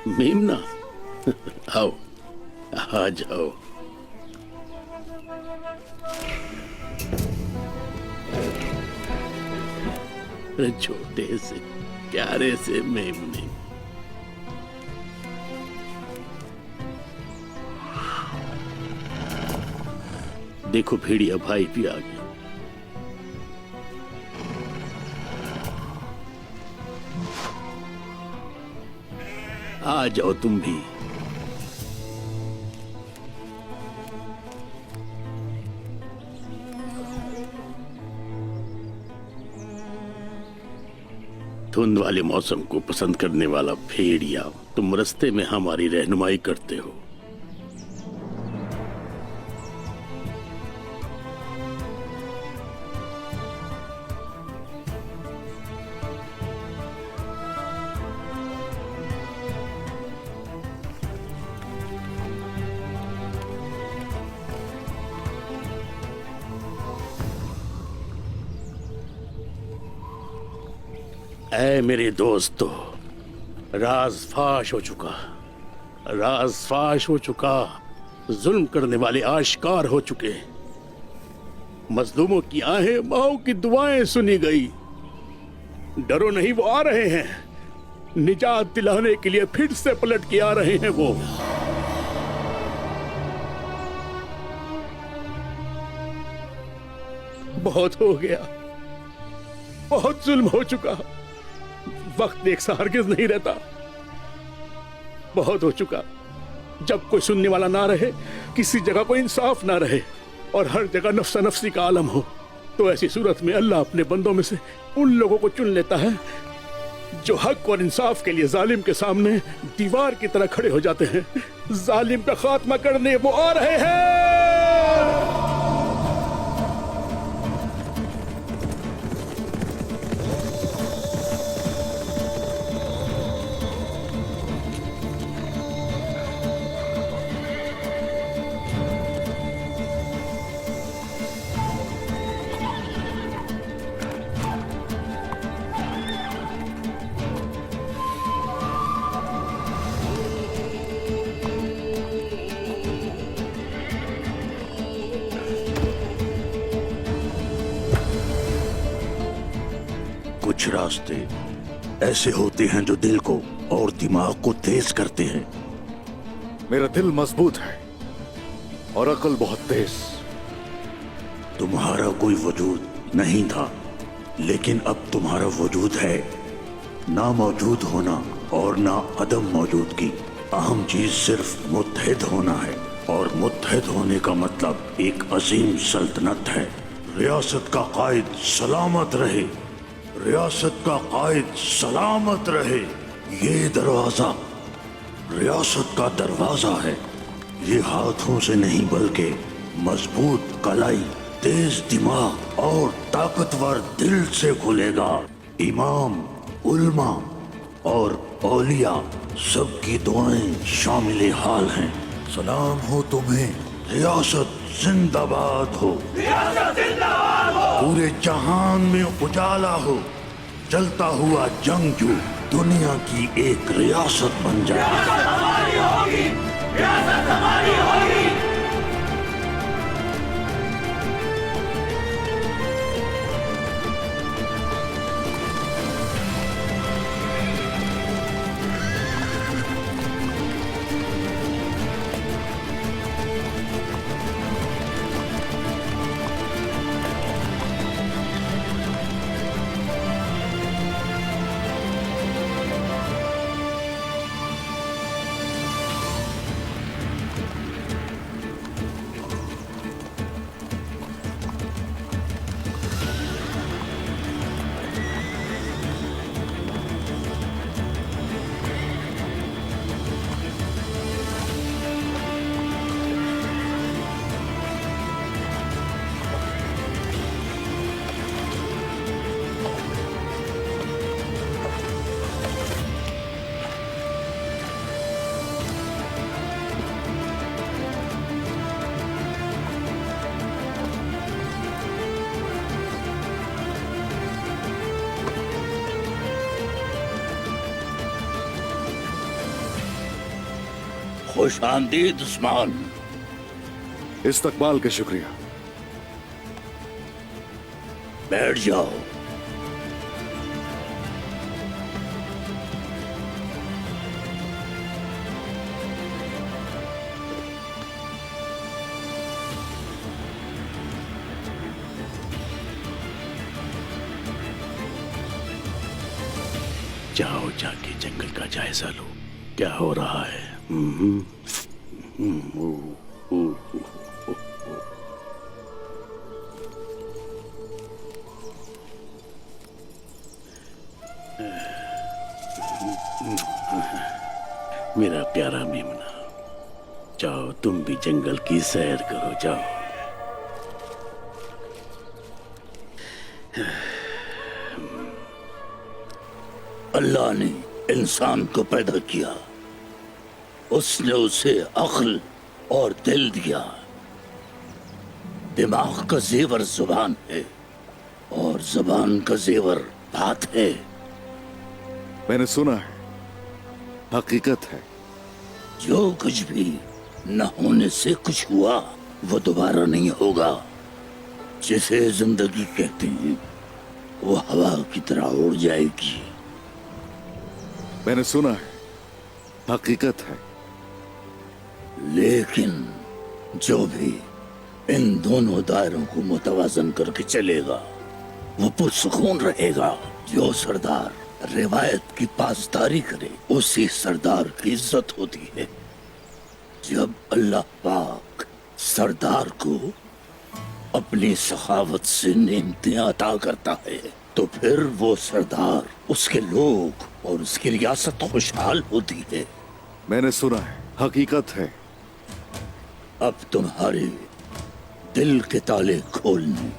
मेमना, आओ, आ जाओ। अरे छोटे से प्यारे से मेमने, देखो भेड़िया भाई भी आ गया। आ जाओ तुम भी। धुंध वाले मौसम को पसंद करने वाला भेड़िया, तुम रास्ते में हमारी रहनुमाई करते हो। ऐ मेरे दोस्तों, राज फाश हो चुका, राज फाश हो चुका। जुल्म करने वाले आश्कार हो चुके, मजलूमों की आहें माओ की दुआएं सुनी गई। डरो नहीं, वो आ रहे हैं, निजात दिलाने के लिए फिर से पलट के आ रहे हैं वो। बहुत हो गया, बहुत जुल्म हो चुका। वक्त एक सा हरगिज नहीं रहता। बहुत हो चुका। जब कोई सुनने वाला ना रहे, किसी जगह कोई इंसाफ ना रहे और हर जगह नफ्सा नफ्सी का आलम हो, तो ऐसी सूरत में अल्लाह अपने बंदों में से उन लोगों को चुन लेता है जो हक और इंसाफ के लिए जालिम के सामने दीवार की तरह खड़े हो जाते हैं। जालिम का खात्मा करने वो आ रहे हैं। कुछ रास्ते ऐसे होते हैं जो दिल को और दिमाग को तेज करते हैं। मेरा दिल मजबूत है और अकल बहुत तेज। तुम्हारा कोई वजूद नहीं था, लेकिन अब तुम्हारा वजूद है। ना मौजूद होना और ना अदम मौजूदगी। अहम चीज सिर्फ मुत्तहिद होना है, और मुत्तहिद होने का मतलब एक अजीम सल्तनत है। रियासत का कायद सलामत रहे, रियासत का कायद सलामत रहे। ये दरवाजा रियासत का दरवाजा है। ये हाथों से नहीं बल्कि मजबूत कलाई, तेज दिमाग और ताकतवर दिल से खुलेगा। इमाम, उल्मा और औलिया सबकी दुआएं शामिल हाल हैं। सलाम हो तुम्हें। रियासत जिंदाबाद हो, रियासत जिंदाबाद हो। पूरे जहान में उजाला हो, चलता हुआ जंगजू दुनिया की एक रियासत बन जाए। रियासत हमारी होगी, रियासत हमारी होगी। خوش آمدید عثمان. इस्तकबाल का शुक्रिया. बैठ जाओ. जाओ जाके जंगल का जायजा लो, क्या हो रहा है. मेरा प्यारा मेमना, जाओ तुम भी जंगल की सैर करो, जाओ. अल्लाह ने इंसान को पैदा किया, उसने उसे अक्ल और दिल दिया. दिमाग का जेवर जुबान है और जुबान का जेवर बात है. मैंने सुना है, हकीकत है. जो कुछ भी न होने से कुछ हुआ वो दोबारा नहीं होगा. जिसे जिंदगी कहते हैं वो हवा की तरह उड़ जाएगी. मैंने सुना है, हकीकत है. लेकिन जो भी इन दोनों दायरों को मुतवाजन करके चलेगा वो पुरसुकून रहेगा. जो सरदार रिवायत की पासदारी करे उसी सरदार की इज्जत होती है. जब अल्लाह पाक सरदार को अपनी सखावत से नेमतें अता करता है तो फिर वो सरदार, उसके लोग और उसकी रियासत खुशहाल होती है. मैंने सुना है, हकीकत है. अब तुम्हारे दिल के ताले खोलने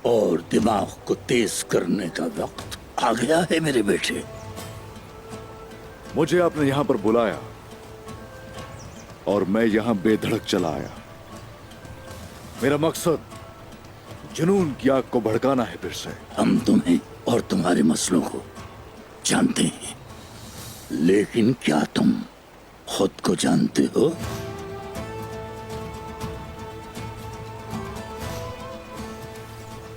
और दिमाग को तेज करने का वक्त आ गया है मेरे बेटे. मुझे आपने यहां पर बुलाया और मैं यहां बेधड़क चला आया. मेरा मकसद जुनून की आग को भड़काना है फिर से. हम तुम्हें और तुम्हारे मसलों को जानते हैं, लेकिन क्या तुम खुद को जानते हो?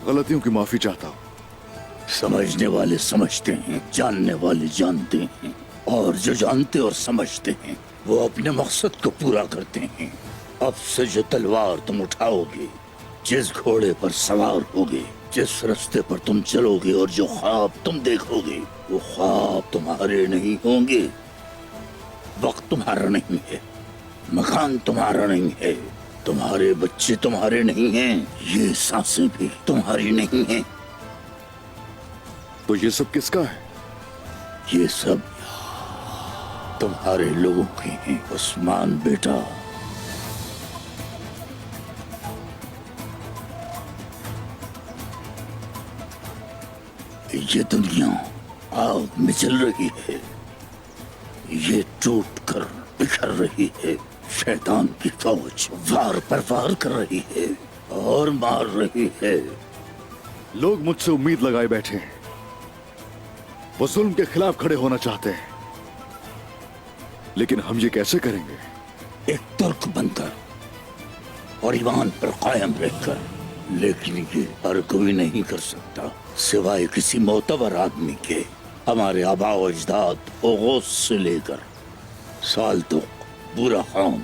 गलतियों की माफी चाहता हूं. समझने वाले समझते हैं, जानने वाले जानते हैं, और जो जानते और समझते हैं वो अपने मकसद को पूरा करते हैं. अब से जो तलवार तुम उठाओगे, जिस घोड़े पर सवार होगे, जिस रास्ते पर तुम चलोगे और जो ख्वाब तुम देखोगे वो ख्वाब तुम्हारे नहीं होंगे. वक्त तुम्हारा नहीं है, मकान तुम्हारा नहीं है, तुम्हारे बच्चे तुम्हारे नहीं हैं, ये सांसें भी तुम्हारी नहीं हैं. तो ये सब किसका है? ये सब तुम्हारे लोगों के हैं उस्मान बेटा. ये दुनिया आग में चल रही है, ये टूट कर बिखर रही है. शैतान की फौज वार पर वार कर रही है और मार रही है. लोग मुझसे उम्मीद लगाए बैठे हैं, वो जुल्म के खिलाफ खड़े होना चाहते हैं, लेकिन हम ये कैसे करेंगे? एक तुर्क बनकर और ईमान पर कायम रहकर. लेकिन ये हर कोई नहीं कर सकता सिवाय किसी मोतबर आदमी के. हमारे आबा व अजदाद ओगोस से लेकर साल्तुक बुरा खान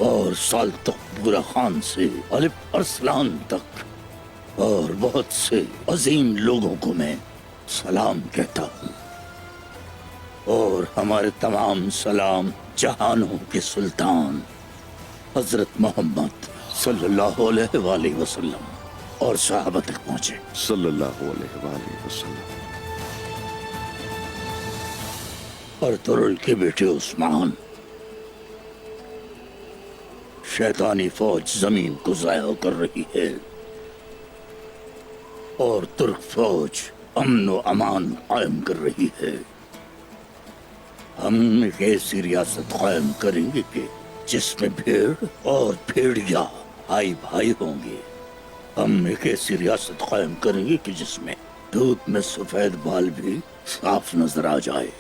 और साल्तुक बुरा खान से अलिफ अरसलान तक और बहुत से अजीम लोगों को मैं सलाम कहता हूँ. और हमारे तमाम सलाम जहानों के सुल्तान हजरत मोहम्मद सल्लल्लाहु अलैहि वसल्लम और सहाबा तक पहुंचे. सल्लल्लाहु अलैहि वसल्लम. और तुरुल के बेटे उस्मान, शैतानी फौज जमीन को ज़ाया कर रही है और तुर्क फौज अमन व अमान कायम कर रही है. हम एक ऐसी रियासत कायम करेंगे कि जिसमें भेड़ और भेड़िया भाई भाई होंगे. हम एक ऐसी रियासत कायम करेंगे कि जिसमें दूध में सफेद बाल भी साफ नजर आ जाए.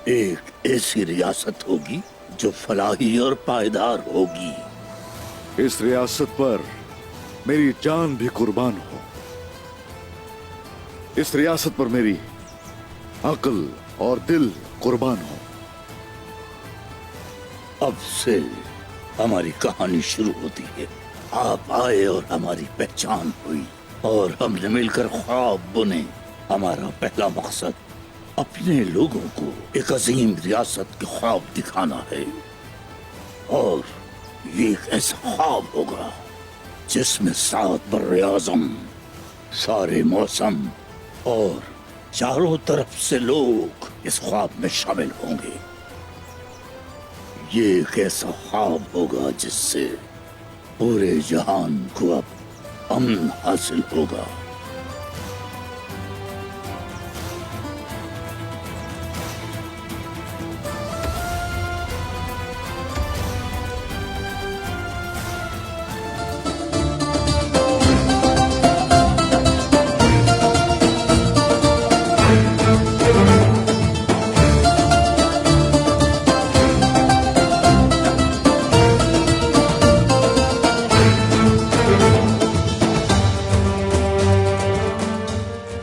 एक ऐसी रियासत होगी जो फलाही और पायदार होगी। इस रियासत पर मेरी जान भी कुर्बान हो। इस रियासत पर मेरी अक्ल और दिल कुर्बान हो। अब से हमारी कहानी शुरू होती है। आप आए और हमारी पहचान हुई और हमने मिलकर ख्वाब बुने। हमारा पहला मकसद अपने लोगों को एक अजीम रियासत के ख्वाब दिखाना है, और ये एक ऐसा ख्वाब होगा जिसमें 7 बर्रे आज़म, सारे मौसम और चारों तरफ से लोग इस ख्वाब में शामिल होंगे। ये एक ऐसा ख्वाब होगा जिससे पूरे जहान को अब अमन हासिल होगा।